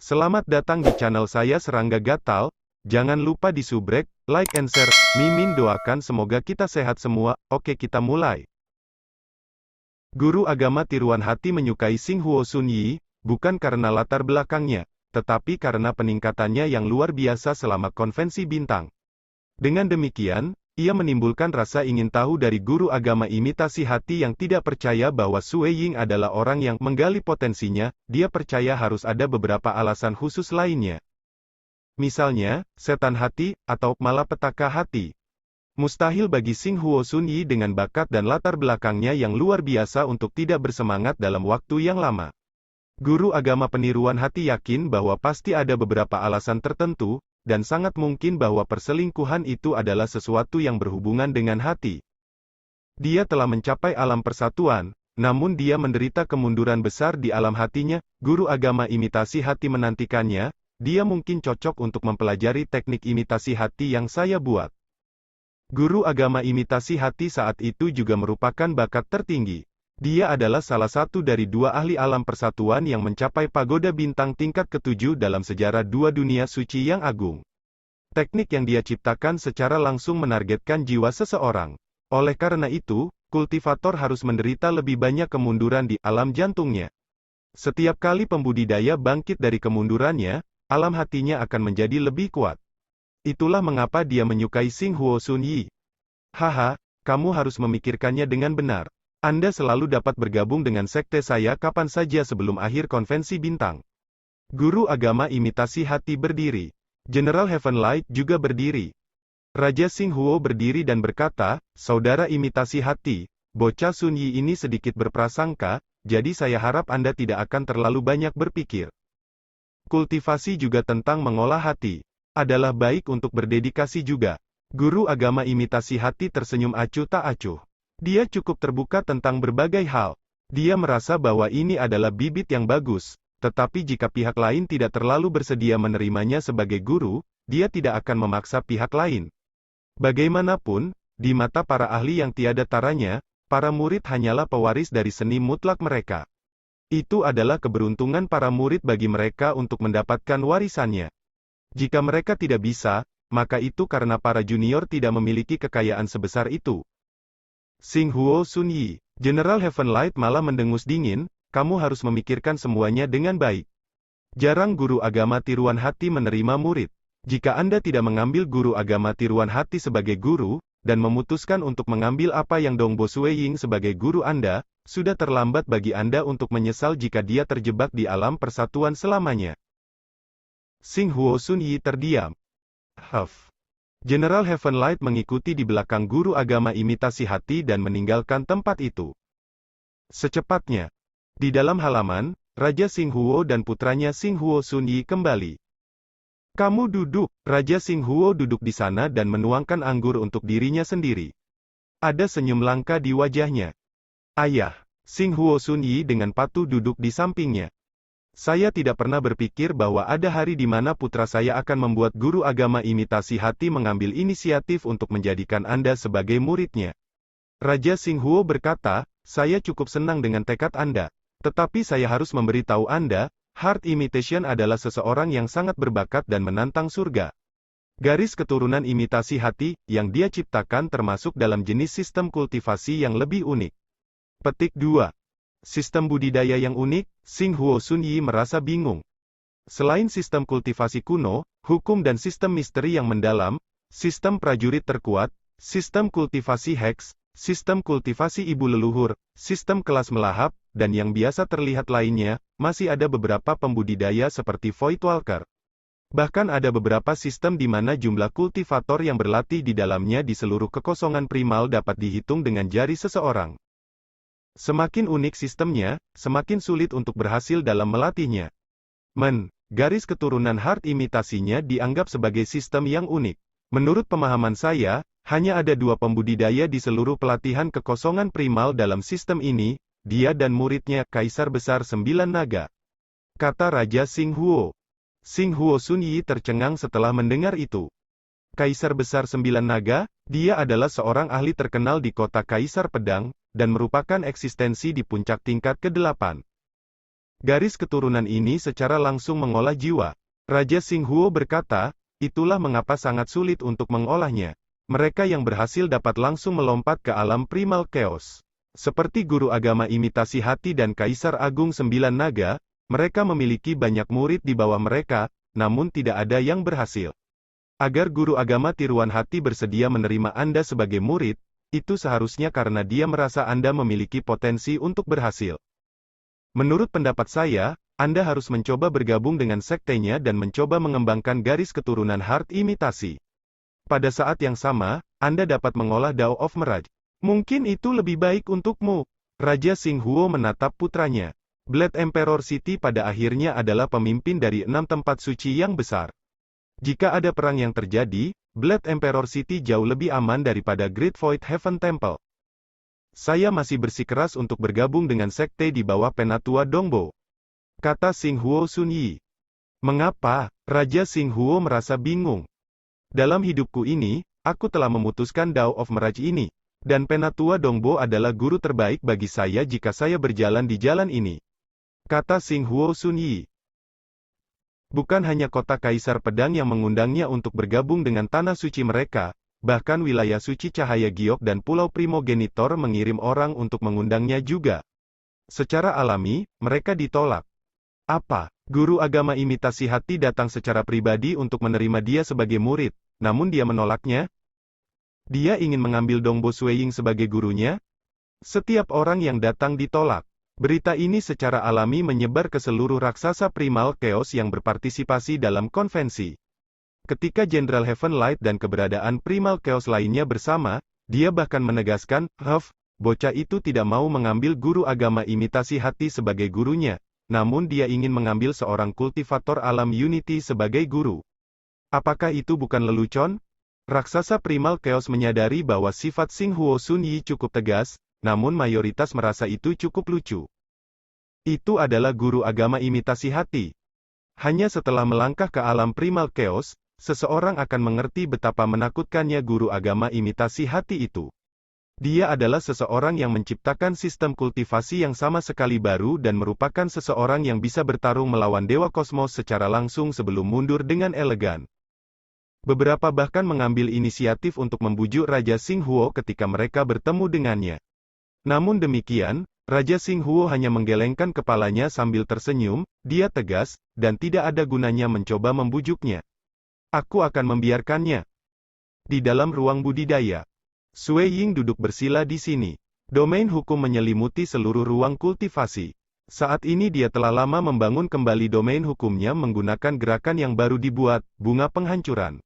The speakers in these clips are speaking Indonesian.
Selamat datang di channel saya Serangga Gatal. Jangan lupa di subrek, like and share. Mimin doakan semoga kita sehat semua. Oke, kita mulai. Guru agama tiruan hati menyukai Xing Huo Sun Yi, bukan karena latar belakangnya, tetapi karena peningkatannya yang luar biasa selama konvensi bintang. Dengan demikian, ia menimbulkan rasa ingin tahu dari guru agama imitasi hati yang tidak percaya bahwa Sui Ying adalah orang yang menggali potensinya. Dia percaya harus ada beberapa alasan khusus lainnya. Misalnya, setan hati, atau malapetaka hati. Mustahil bagi Xing Huo Sun Yi dengan bakat dan latar belakangnya yang luar biasa untuk tidak bersemangat dalam waktu yang lama. Guru agama peniruan hati yakin bahwa pasti ada beberapa alasan tertentu, dan sangat mungkin bahwa perselingkuhan itu adalah sesuatu yang berhubungan dengan hati. Dia telah mencapai alam persatuan, namun dia menderita kemunduran besar di alam hatinya. Guru agama imitasi hati menantikannya. Dia mungkin cocok untuk mempelajari teknik imitasi hati yang saya buat. Guru agama imitasi hati saat itu juga merupakan bakat tertinggi. Dia adalah salah satu dari dua ahli alam persatuan yang mencapai pagoda bintang tingkat ke-7 dalam sejarah dua dunia suci yang agung. Teknik yang dia ciptakan secara langsung menargetkan jiwa seseorang. Oleh karena itu, kultivator harus menderita lebih banyak kemunduran di alam jantungnya. Setiap kali pembudidaya bangkit dari kemundurannya, alam hatinya akan menjadi lebih kuat. Itulah mengapa dia menyukai Xing Huo Sun Yi. Haha, kamu harus memikirkannya dengan benar. Anda selalu dapat bergabung dengan sekte saya kapan saja sebelum akhir konvensi bintang. Guru agama imitasi hati berdiri. General Heavenlight juga berdiri. Raja Xing Huo berdiri dan berkata, "Saudara imitasi hati, bocah Sun Yi ini sedikit berprasangka, jadi saya harap Anda tidak akan terlalu banyak berpikir. Kultivasi juga tentang mengolah hati. Adalah baik untuk berdedikasi juga." Guru agama imitasi hati tersenyum acuh tak acuh. Dia cukup terbuka tentang berbagai hal. Dia merasa bahwa ini adalah bibit yang bagus, tetapi jika pihak lain tidak terlalu bersedia menerimanya sebagai guru, dia tidak akan memaksa pihak lain. Bagaimanapun, di mata para ahli yang tiada taranya, para murid hanyalah pewaris dari seni mutlak mereka. Itu adalah keberuntungan para murid bagi mereka untuk mendapatkan warisannya. Jika mereka tidak bisa, maka itu karena para junior tidak memiliki kekayaan sebesar itu. Xing Huo Sun Yi, General Heavenlight malah mendengus dingin, "Kamu harus memikirkan semuanya dengan baik." Jarang guru agama tiruan hati menerima murid. Jika Anda tidak mengambil guru agama tiruan hati sebagai guru, dan memutuskan untuk mengambil apa yang Dongbo Sui Ying sebagai guru Anda, sudah terlambat bagi Anda untuk menyesal jika dia terjebak di alam persatuan selamanya. Xing Huo Sun Yi terdiam. Huff. General Heavenlight mengikuti di belakang guru agama imitasi hati dan meninggalkan tempat itu. Secepatnya, di dalam halaman, Raja Xing Huo dan putranya Xing Huo Sun Yi kembali. "Kamu duduk." Raja Xing Huo duduk di sana dan menuangkan anggur untuk dirinya sendiri. Ada senyum langka di wajahnya. "Ayah." Xing Huo Sun Yi dengan patuh duduk di sampingnya. "Saya tidak pernah berpikir bahwa ada hari di mana putra saya akan membuat guru agama imitasi hati mengambil inisiatif untuk menjadikan Anda sebagai muridnya." Raja Xing Huo berkata, "Saya cukup senang dengan tekad Anda. Tetapi saya harus memberitahu Anda, Heart Imitation adalah seseorang yang sangat berbakat dan menantang surga. Garis keturunan imitasi hati, yang dia ciptakan termasuk dalam jenis sistem kultivasi yang lebih unik." Petik 2. Sistem budidaya yang unik. Xing Huo Sun Yi merasa bingung. Selain sistem kultivasi kuno, hukum dan sistem misteri yang mendalam, sistem prajurit terkuat, sistem kultivasi hex, sistem kultivasi ibu leluhur, sistem kelas melahap, dan yang biasa terlihat lainnya, masih ada beberapa pembudidaya seperti Voidwalker. Bahkan ada beberapa sistem di mana jumlah kultivator yang berlatih di dalamnya di seluruh kekosongan primal dapat dihitung dengan jari seseorang. Semakin unik sistemnya, semakin sulit untuk berhasil dalam melatihnya. Garis keturunan Heart imitasinya dianggap sebagai sistem yang unik. Menurut pemahaman saya, hanya ada dua pembudidaya di seluruh pelatihan kekosongan primal dalam sistem ini, dia dan muridnya, Kaisar Besar 9 Naga. Kata Raja Xing Huo. Xing Huo Sun Yi tercengang setelah mendengar itu. Kaisar Besar 9 Naga, dia adalah seorang ahli terkenal di kota Kaisar Pedang, dan merupakan eksistensi di puncak tingkat ke-8. Garis keturunan ini secara langsung mengolah jiwa. Raja Xinghuo berkata, itulah mengapa sangat sulit untuk mengolahnya. Mereka yang berhasil dapat langsung melompat ke alam primal chaos. Seperti guru agama imitasi hati dan Kaisar Agung Sembilan Naga, mereka memiliki banyak murid di bawah mereka, namun tidak ada yang berhasil. Agar guru agama tiruan hati bersedia menerima Anda sebagai murid, itu seharusnya karena dia merasa Anda memiliki potensi untuk berhasil. Menurut pendapat saya, Anda harus mencoba bergabung dengan sektenya dan mencoba mengembangkan garis keturunan heart imitasi. Pada saat yang sama, Anda dapat mengolah Dao of Mirage. Mungkin itu lebih baik untukmu. Raja Xinghuo menatap putranya. Blade Emperor City pada akhirnya adalah pemimpin dari 6 tempat suci yang besar. Jika ada perang yang terjadi, Blade Emperor City jauh lebih aman daripada Great Void Heaven Temple. Saya masih bersikeras untuk bergabung dengan sekte di bawah Penatua Dongbo, kata Xinghuo Sunyi. Mengapa? Raja Xinghuo merasa bingung. Dalam hidupku ini, aku telah memutuskan Dao of Mirage ini, dan Penatua Dongbo adalah guru terbaik bagi saya jika saya berjalan di jalan ini, kata Xinghuo Sunyi. Bukan hanya kota Kaisar Pedang yang mengundangnya untuk bergabung dengan tanah suci mereka, bahkan wilayah suci Cahaya Giok dan Pulau Primogenitor mengirim orang untuk mengundangnya juga. Secara alami, mereka ditolak. Apa? Guru agama imitasi hati datang secara pribadi untuk menerima dia sebagai murid, namun dia menolaknya? Dia ingin mengambil Dongbo Sueying sebagai gurunya? Setiap orang yang datang ditolak. Berita ini secara alami menyebar ke seluruh raksasa primal chaos yang berpartisipasi dalam konvensi. Ketika Jenderal Heaven Light dan keberadaan primal chaos lainnya bersama, dia bahkan menegaskan, bocah itu tidak mau mengambil guru agama imitasi hati sebagai gurunya, namun dia ingin mengambil seorang kultivator alam Unity sebagai guru. Apakah itu bukan lelucon? Raksasa primal chaos menyadari bahwa sifat Xinghuo Sunyi cukup tegas, namun mayoritas merasa itu cukup lucu. Itu adalah guru agama imitasi hati. Hanya setelah melangkah ke alam primal chaos, seseorang akan mengerti betapa menakutkannya guru agama imitasi hati itu. Dia adalah seseorang yang menciptakan sistem kultivasi yang sama sekali baru dan merupakan seseorang yang bisa bertarung melawan Dewa Kosmos secara langsung sebelum mundur dengan elegan. Beberapa bahkan mengambil inisiatif untuk membujuk Raja Xinghuo ketika mereka bertemu dengannya. Namun demikian, Raja Xinghuo hanya menggelengkan kepalanya sambil tersenyum, dia tegas, dan tidak ada gunanya mencoba membujuknya. Aku akan membiarkannya. Di dalam ruang budidaya, Sueying duduk bersila di sini. Domain hukum menyelimuti seluruh ruang kultivasi. Saat ini dia telah lama membangun kembali domain hukumnya menggunakan gerakan yang baru dibuat, bunga penghancuran.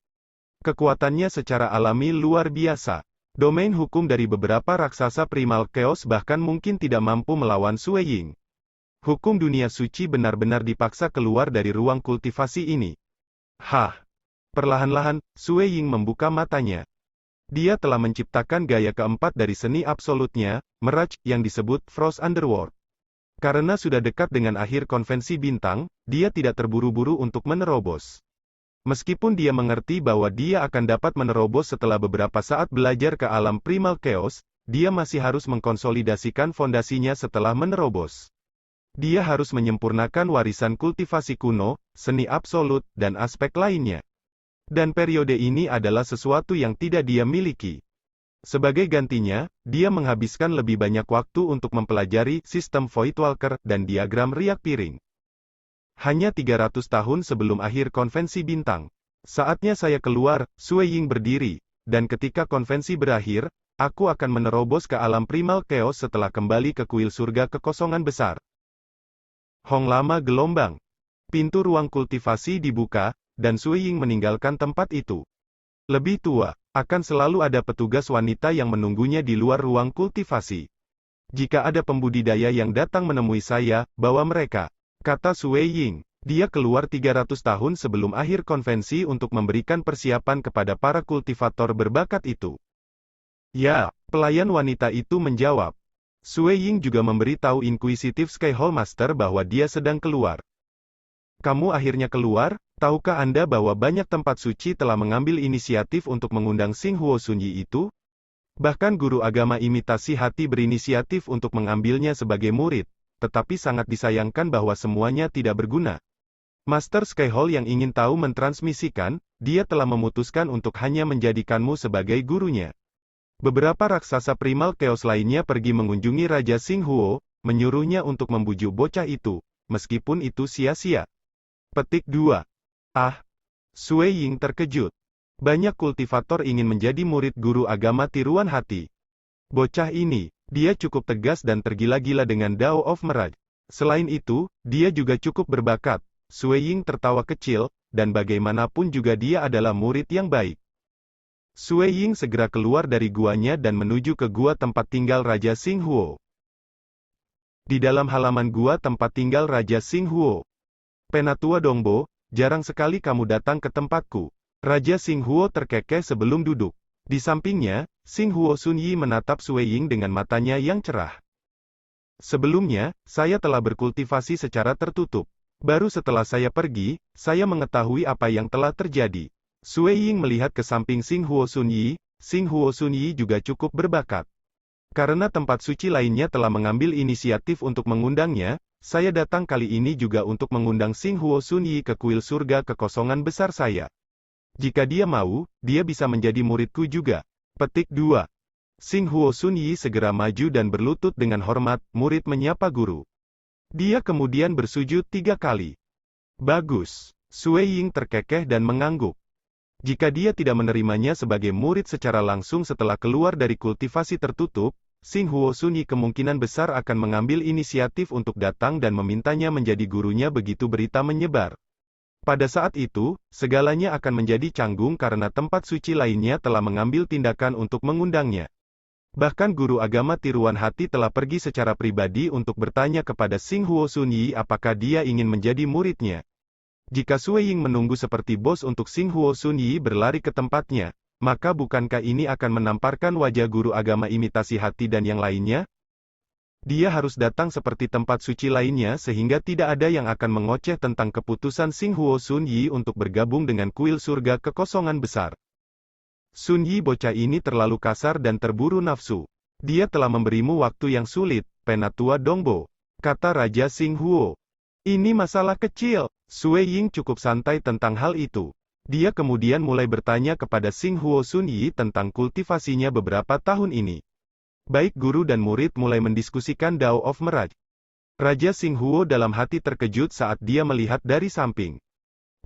Kekuatannya secara alami luar biasa. Domain hukum dari beberapa raksasa primal chaos bahkan mungkin tidak mampu melawan Sueying. Hukum dunia suci benar-benar dipaksa keluar dari ruang kultivasi ini. Perlahan-lahan, Sueying membuka matanya. Dia telah menciptakan gaya keempat dari seni absolutnya, Mirage, yang disebut Frost Underworld. Karena sudah dekat dengan akhir konvensi bintang, dia tidak terburu-buru untuk menerobos. Meskipun dia mengerti bahwa dia akan dapat menerobos setelah beberapa saat belajar ke alam primal chaos, dia masih harus mengkonsolidasikan fondasinya setelah menerobos. Dia harus menyempurnakan warisan kultivasi kuno, seni absolut, dan aspek lainnya. Dan periode ini adalah sesuatu yang tidak dia miliki. Sebagai gantinya, dia menghabiskan lebih banyak waktu untuk mempelajari sistem Voidwalker dan diagram riak piring. Hanya 300 tahun sebelum akhir konvensi bintang. Saatnya saya keluar, Sueying berdiri, dan ketika konvensi berakhir, aku akan menerobos ke alam primal chaos setelah kembali ke kuil surga kekosongan besar. Hong lama gelombang. Pintu ruang kultivasi dibuka, dan Sueying meninggalkan tempat itu. Lebih tua, akan selalu ada petugas wanita yang menunggunya di luar ruang kultivasi. Jika ada pembudidaya yang datang menemui saya, bawa mereka, kata Sueying. Dia keluar 300 tahun sebelum akhir konvensi untuk memberikan persiapan kepada para kultivator berbakat itu. Ya, pelayan wanita itu menjawab. Sueying juga memberitahu Inquisitive Skyhole Master bahwa dia sedang keluar. Kamu akhirnya keluar? Tahukah Anda bahwa banyak tempat suci telah mengambil inisiatif untuk mengundang Xinghuo Sunyi itu? Bahkan guru agama imitasi hati berinisiatif untuk mengambilnya sebagai murid. tetapi sangat disayangkan bahwa semuanya tidak berguna. Master Skyhall yang ingin tahu mentransmisikan, dia telah memutuskan untuk hanya menjadikanmu sebagai gurunya. Beberapa raksasa primal chaos lainnya pergi mengunjungi Raja Xinghuo, menyuruhnya untuk membujuk bocah itu, meskipun itu sia-sia. Petik 2. Ah! Sui Ying terkejut. Banyak kultivator ingin menjadi murid guru agama tiruan hati. Bocah ini, dia cukup tegas dan tergila-gila dengan Dao of Mirage. Selain itu, dia juga cukup berbakat. Sui Ying tertawa kecil, dan bagaimanapun juga dia adalah murid yang baik. Sui Ying segera keluar dari guanya dan menuju ke gua tempat tinggal Raja Xinghuo. Di dalam halaman gua tempat tinggal Raja Xinghuo. Penatua Dongbo, jarang sekali kamu datang ke tempatku. Raja Xinghuo terkekeh sebelum duduk. Di sampingnya, Xinghuo Sunyi menatap Sui Ying dengan matanya yang cerah. Sebelumnya, saya telah berkultivasi secara tertutup. Baru setelah saya pergi, saya mengetahui apa yang telah terjadi. Sui Ying melihat ke samping Xinghuo Sunyi. Xinghuo Sunyi juga cukup berbakat. Karena tempat suci lainnya telah mengambil inisiatif untuk mengundangnya, saya datang kali ini juga untuk mengundang Xinghuo Sunyi ke kuil surga kekosongan besar saya. Jika dia mau, dia bisa menjadi muridku juga. Petik 2. Xinghuo Sunyi segera maju dan berlutut dengan hormat, murid menyapa guru. Dia kemudian bersujud 3 kali. Bagus. Sui Ying terkekeh dan mengangguk. Jika dia tidak menerimanya sebagai murid secara langsung setelah keluar dari kultivasi tertutup, Xinghuo Sunyi kemungkinan besar akan mengambil inisiatif untuk datang dan memintanya menjadi gurunya begitu berita menyebar. Pada saat itu, segalanya akan menjadi canggung karena tempat suci lainnya telah mengambil tindakan untuk mengundangnya. Bahkan guru agama tiruan hati telah pergi secara pribadi untuk bertanya kepada Xinghuo Sunyi apakah dia ingin menjadi muridnya. Jika Sui Ying menunggu seperti bos untuk Xinghuo Sunyi berlari ke tempatnya, maka bukankah ini akan menamparkan wajah guru agama imitasi hati dan yang lainnya? Dia harus datang seperti tempat suci lainnya sehingga tidak ada yang akan mengoceh tentang keputusan Xinghuo Sunyi untuk bergabung dengan kuil surga kekosongan besar. Sunyi bocah ini terlalu kasar dan terburu nafsu. Dia telah memberimu waktu yang sulit, Penatua Dongbo, kata Raja Xinghuo. Ini masalah kecil. Sui Ying cukup santai tentang hal itu. Dia kemudian mulai bertanya kepada Xinghuo Sunyi tentang kultivasinya beberapa tahun ini. Baik guru dan murid mulai mendiskusikan Dao of Mirage. Raja Xinghuo dalam hati terkejut saat dia melihat dari samping.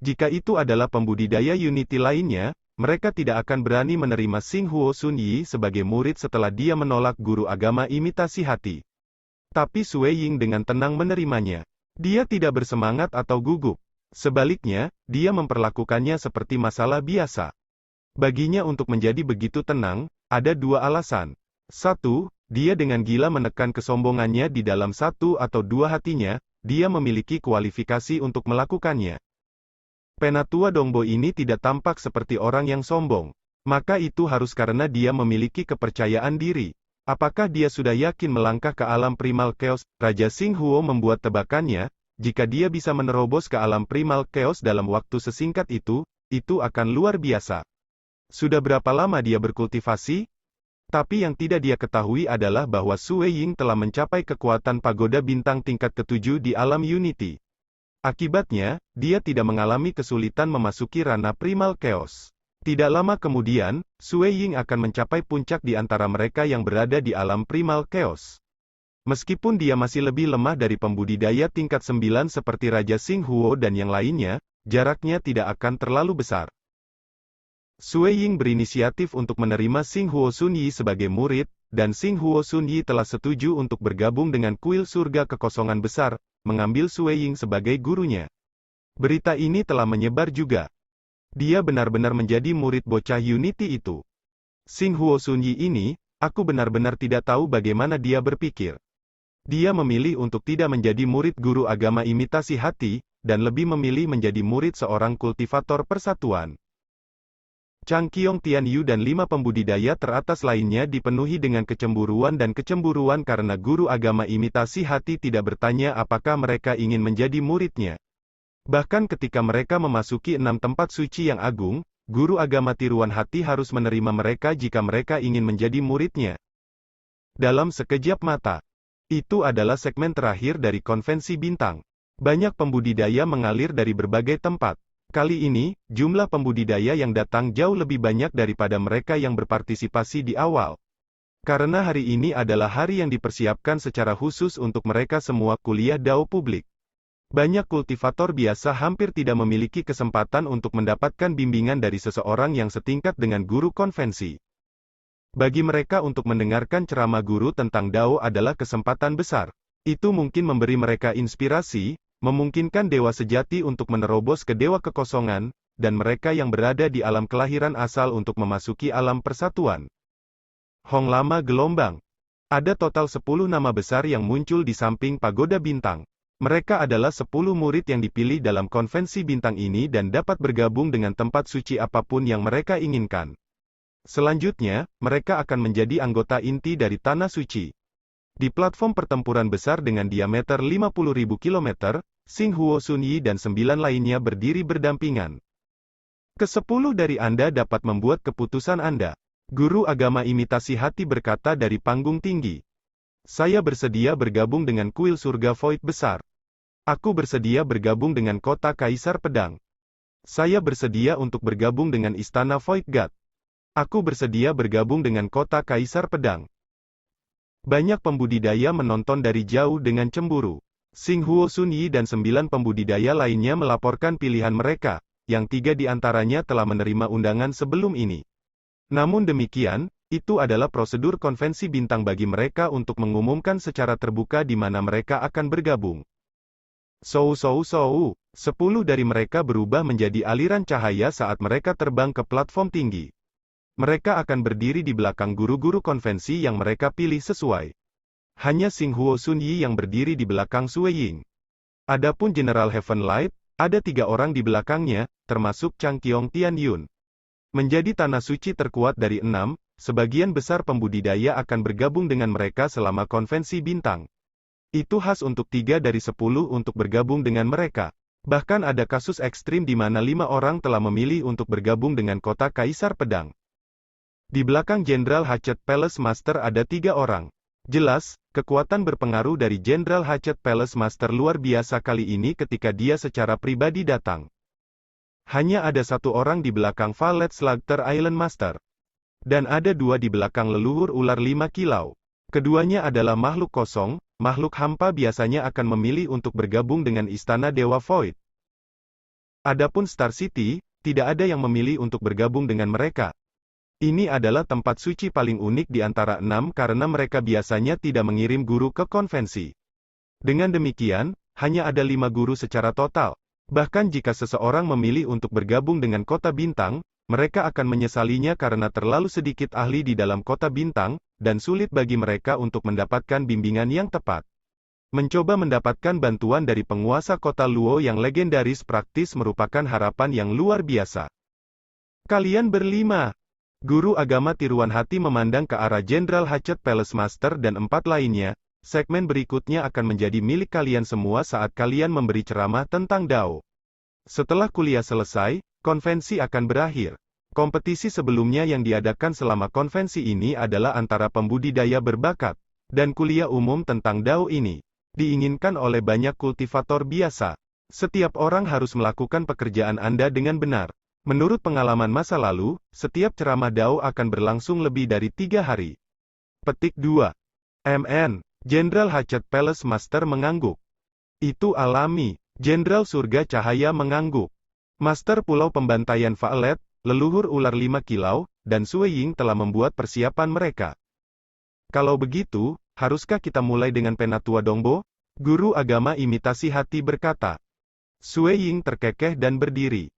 Jika itu adalah pembudidaya Unity lainnya, mereka tidak akan berani menerima Xinghuo Sunyi sebagai murid setelah dia menolak guru agama imitasi hati. Tapi Sui Ying dengan tenang menerimanya. Dia tidak bersemangat atau gugup. Sebaliknya, dia memperlakukannya seperti masalah biasa. Baginya untuk menjadi begitu tenang, ada 2 alasan. 1, dia dengan gila menekan kesombongannya di dalam 1 atau 2 hatinya, dia memiliki kualifikasi untuk melakukannya. Penatua Dongbo ini tidak tampak seperti orang yang sombong. Maka itu harus karena dia memiliki kepercayaan diri. Apakah dia sudah yakin melangkah ke alam primal chaos? Raja Xinghuo membuat tebakannya, jika dia bisa menerobos ke alam primal chaos dalam waktu sesingkat itu akan luar biasa. Sudah berapa lama dia berkultivasi? Tapi yang tidak dia ketahui adalah bahwa Sui Ying telah mencapai kekuatan pagoda bintang tingkat ke-7 di alam Unity. Akibatnya, dia tidak mengalami kesulitan memasuki ranah primal chaos. Tidak lama kemudian, Sui Ying akan mencapai puncak di antara mereka yang berada di alam primal chaos. Meskipun dia masih lebih lemah dari pembudidaya tingkat 9 seperti Raja Xinghuo dan yang lainnya, jaraknya tidak akan terlalu besar. Sui Ying berinisiatif untuk menerima Xinghuo Sunyi sebagai murid, dan Xinghuo Sunyi telah setuju untuk bergabung dengan kuil surga kekosongan besar, mengambil Sui Ying sebagai gurunya. Berita ini telah menyebar juga. Dia benar-benar menjadi murid bocah Unity itu. Xinghuo Sunyi ini, aku benar-benar tidak tahu bagaimana dia berpikir. Dia memilih untuk tidak menjadi murid guru agama imitasi hati, dan lebih memilih menjadi murid seorang kultivator persatuan. Chang Qiong Tianyu dan 5 pembudidaya teratas lainnya dipenuhi dengan kecemburuan karena guru agama imitasi hati tidak bertanya apakah mereka ingin menjadi muridnya. Bahkan ketika mereka memasuki 6 tempat suci yang agung, guru agama tiruan hati harus menerima mereka jika mereka ingin menjadi muridnya. Dalam sekejap mata, Itu adalah segmen terakhir dari konvensi bintang. Banyak pembudidaya mengalir dari berbagai tempat. Kali ini, jumlah pembudidaya yang datang jauh lebih banyak daripada mereka yang berpartisipasi di awal. Karena hari ini adalah hari yang dipersiapkan secara khusus untuk mereka semua kuliah DAO publik. Banyak kultivator biasa hampir tidak memiliki kesempatan untuk mendapatkan bimbingan dari seseorang yang setingkat dengan guru konvensi. Bagi mereka untuk mendengarkan ceramah guru tentang DAO adalah kesempatan besar. Itu mungkin memberi mereka inspirasi, memungkinkan dewa sejati untuk menerobos ke dewa kekosongan, dan mereka yang berada di alam kelahiran asal untuk memasuki alam persatuan. Hong Lama Gelombang. Ada total 10 nama besar yang muncul di samping pagoda bintang. Mereka adalah 10 murid yang dipilih dalam konvensi bintang ini dan dapat bergabung dengan tempat suci apapun yang mereka inginkan. Selanjutnya, mereka akan menjadi anggota inti dari Tanah Suci. Di platform pertempuran besar dengan diameter 50.000 km, Xing Huo Sun Yi dan 9 lainnya berdiri berdampingan. Ke-10 dari Anda dapat membuat keputusan Anda. Guru agama imitasi hati berkata dari panggung tinggi. Saya bersedia bergabung dengan kuil surga Void besar. Aku bersedia bergabung dengan kota Kaisar Pedang. Saya bersedia untuk bergabung dengan istana Void God. Aku bersedia bergabung dengan kota Kaisar Pedang. Banyak pembudidaya menonton dari jauh dengan cemburu. Xing Huo Sun Yi dan 9 pembudidaya lainnya melaporkan pilihan mereka, yang 3 di antaranya telah menerima undangan sebelum ini. Namun demikian, itu adalah prosedur konvensi bintang bagi mereka untuk mengumumkan secara terbuka di mana mereka akan bergabung. 10 dari mereka berubah menjadi aliran cahaya saat mereka terbang ke platform tinggi. Mereka akan berdiri di belakang guru-guru konvensi yang mereka pilih sesuai. Hanya Xing Huo Sun Yi yang berdiri di belakang Sui Ying. Adapun General Heaven Light, ada 3 orang di belakangnya, termasuk Chang Qiong Tian Yun. Menjadi tanah suci terkuat dari 6, sebagian besar pembudidaya akan bergabung dengan mereka selama konvensi bintang. Itu khas untuk 3 dari 10 untuk bergabung dengan mereka. Bahkan ada kasus ekstrim di mana 5 orang telah memilih untuk bergabung dengan kota Kaisar Pedang. Di belakang Jenderal Hachette Palace Master ada 3 orang. Jelas, kekuatan berpengaruh dari Jenderal Hachette Palace Master luar biasa kali ini ketika dia secara pribadi datang. Hanya ada 1 orang di belakang Valet Slugter Island Master. Dan ada 2 di belakang leluhur ular 5 kilau. Keduanya adalah makhluk kosong, makhluk hampa biasanya akan memilih untuk bergabung dengan Istana Dewa Void. Adapun Star City, tidak ada yang memilih untuk bergabung dengan mereka. Ini adalah tempat suci paling unik di antara 6 karena mereka biasanya tidak mengirim guru ke konvensi. Dengan demikian, hanya ada 5 guru secara total. Bahkan jika seseorang memilih untuk bergabung dengan kota bintang, mereka akan menyesalinya karena terlalu sedikit ahli di dalam kota bintang, dan sulit bagi mereka untuk mendapatkan bimbingan yang tepat. Mencoba mendapatkan bantuan dari penguasa kota Luo yang legendaris praktis merupakan harapan yang luar biasa. Kalian berlima. Guru agama tiruan hati memandang ke arah Jenderal Hachette Palace Master dan 4 lainnya. Segmen berikutnya akan menjadi milik kalian semua saat kalian memberi ceramah tentang DAO. Setelah kuliah selesai, konvensi akan berakhir. Kompetisi sebelumnya yang diadakan selama konvensi ini adalah antara pembudidaya berbakat, dan kuliah umum tentang DAO ini. Diinginkan oleh banyak kultivator biasa. Setiap orang harus melakukan pekerjaan Anda dengan benar. Menurut pengalaman masa lalu, setiap ceramah DAO akan berlangsung lebih dari 3 hari. Petik 2. MN. Jenderal Hachette Palace Master mengangguk. Itu alami. Jenderal Surga Cahaya mengangguk. Master Pulau Pembantaian Valet, leluhur ular 5 kilau, dan Sui Ying telah membuat persiapan mereka. Kalau begitu, haruskah kita mulai dengan Penatua Dongbo? Guru agama imitasi hati berkata. Sui Ying terkekeh dan berdiri.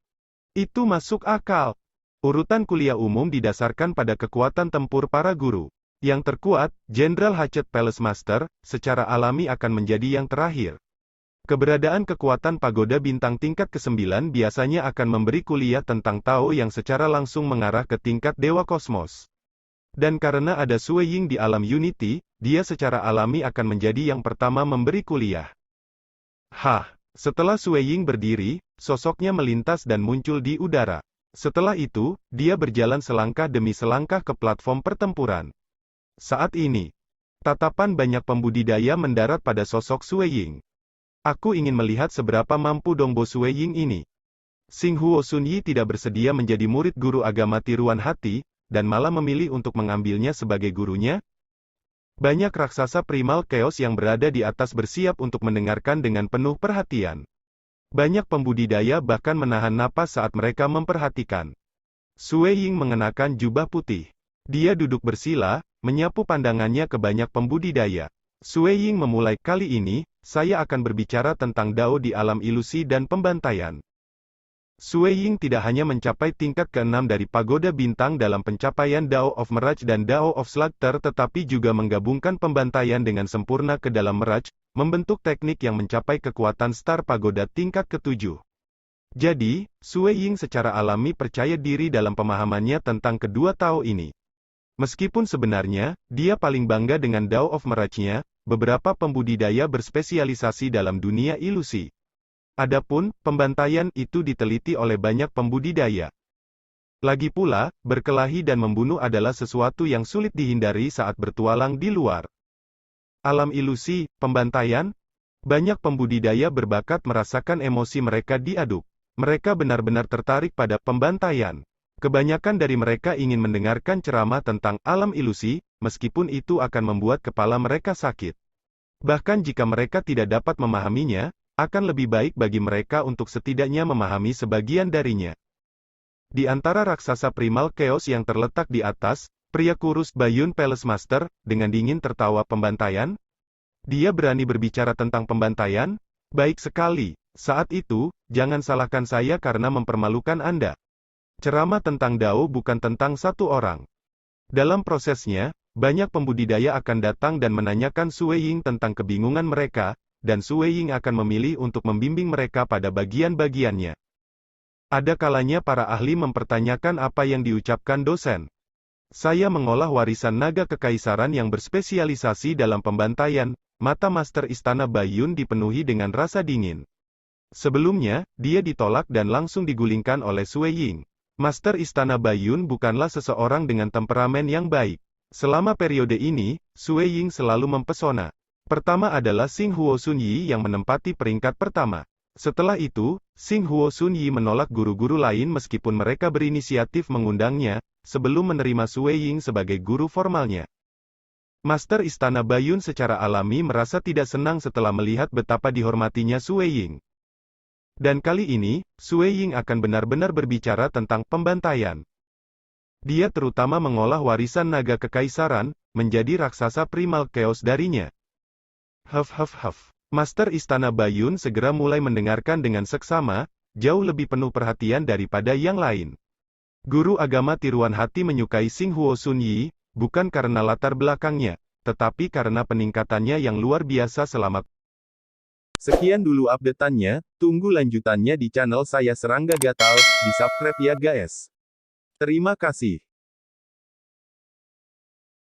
Itu masuk akal. Urutan kuliah umum didasarkan pada kekuatan tempur para guru. Yang terkuat, Jenderal Hachette Palace Master, secara alami akan menjadi yang terakhir. Keberadaan kekuatan pagoda bintang tingkat ke-9 biasanya akan memberi kuliah tentang Tao yang secara langsung mengarah ke tingkat Dewa Kosmos. Dan karena ada Sui Ying di alam Unity, dia secara alami akan menjadi yang pertama memberi kuliah. Setelah Sui Ying berdiri, sosoknya melintas dan muncul di udara. Setelah itu, dia berjalan selangkah demi selangkah ke platform pertempuran. Saat ini, Tatapan banyak pembudidaya mendarat pada sosok Sue Ying. Aku ingin melihat seberapa mampu Dongbo Sue Ying ini. Xing Huo Sunyi tidak bersedia menjadi murid guru agama tiruan hati, dan malah memilih untuk mengambilnya sebagai gurunya. Banyak raksasa primal chaos yang berada di atas bersiap untuk mendengarkan dengan penuh perhatian. Banyak pembudidaya bahkan menahan napas saat mereka memperhatikan. Sue Ying mengenakan jubah putih. Dia duduk bersila, menyapu pandangannya ke banyak pembudidaya. Sue Ying memulai, kali ini, saya akan berbicara tentang Dao di alam ilusi dan pembantaian. Sue Ying tidak hanya mencapai tingkat ke-6 dari Pagoda Bintang dalam pencapaian Dao of Mirage dan Dao of Slaughter tetapi juga menggabungkan pembantaian dengan sempurna ke dalam Mirage, membentuk teknik yang mencapai kekuatan Star Pagoda tingkat ke-7. Jadi, Sue Ying secara alami percaya diri dalam pemahamannya tentang kedua Tao ini. Meskipun sebenarnya, dia paling bangga dengan Dao of Mirage-nya, beberapa pembudidaya berspesialisasi dalam dunia ilusi. Adapun, pembantaian itu diteliti oleh banyak pembudidaya. Lagi pula, berkelahi dan membunuh adalah sesuatu yang sulit dihindari saat bertualang di luar alam ilusi, pembantaian. Banyak pembudidaya berbakat merasakan emosi mereka diaduk. Mereka benar-benar tertarik pada pembantaian. Kebanyakan dari mereka ingin mendengarkan ceramah tentang alam ilusi, meskipun itu akan membuat kepala mereka sakit. Bahkan jika mereka tidak dapat memahaminya, akan lebih baik bagi mereka untuk setidaknya memahami sebagian darinya. Di antara raksasa primal chaos yang terletak di atas, pria kurus Bayun Palace Master, dengan dingin tertawa pembantaian. Dia berani berbicara tentang pembantaian? Baik sekali. Saat itu, jangan salahkan saya karena mempermalukan Anda. Ceramah tentang Dao bukan tentang satu orang. Dalam prosesnya, banyak pembudidaya akan datang dan menanyakan Sue Ying tentang kebingungan mereka, dan Sue Ying akan memilih untuk membimbing mereka pada bagian-bagiannya. Ada kalanya para ahli mempertanyakan apa yang diucapkan dosen. Saya mengolah warisan naga kekaisaran yang berspesialisasi dalam pembantaian. Mata Master Istana Bayun dipenuhi dengan rasa dingin. Sebelumnya, dia ditolak dan langsung digulingkan oleh Sue Ying. Master Istana Bayun bukanlah seseorang dengan temperamen yang baik. Selama periode ini, Sue Ying selalu mempesona. Pertama adalah Xing Huo Sunyi yang menempati peringkat pertama. Setelah itu, Xing Huo Sunyi menolak guru-guru lain meskipun mereka berinisiatif mengundangnya, sebelum menerima Sue Ying sebagai guru formalnya. Master Istana Bayun secara alami merasa tidak senang setelah melihat betapa dihormatinya Sue Ying. Dan kali ini, Sue Ying akan benar-benar berbicara tentang pembantaian. Dia terutama mengolah warisan naga kekaisaran, menjadi raksasa primal chaos darinya. Master Istana Bayun segera mulai mendengarkan dengan seksama, jauh lebih penuh perhatian daripada yang lain. Guru agama tiruan hati menyukai Xing Huo Sunyi, bukan karena latar belakangnya, tetapi karena peningkatannya yang luar biasa selama. Sekian dulu update-annya, tunggu lanjutannya di channel saya Serangga Gatal, di subscribe ya guys. Terima kasih.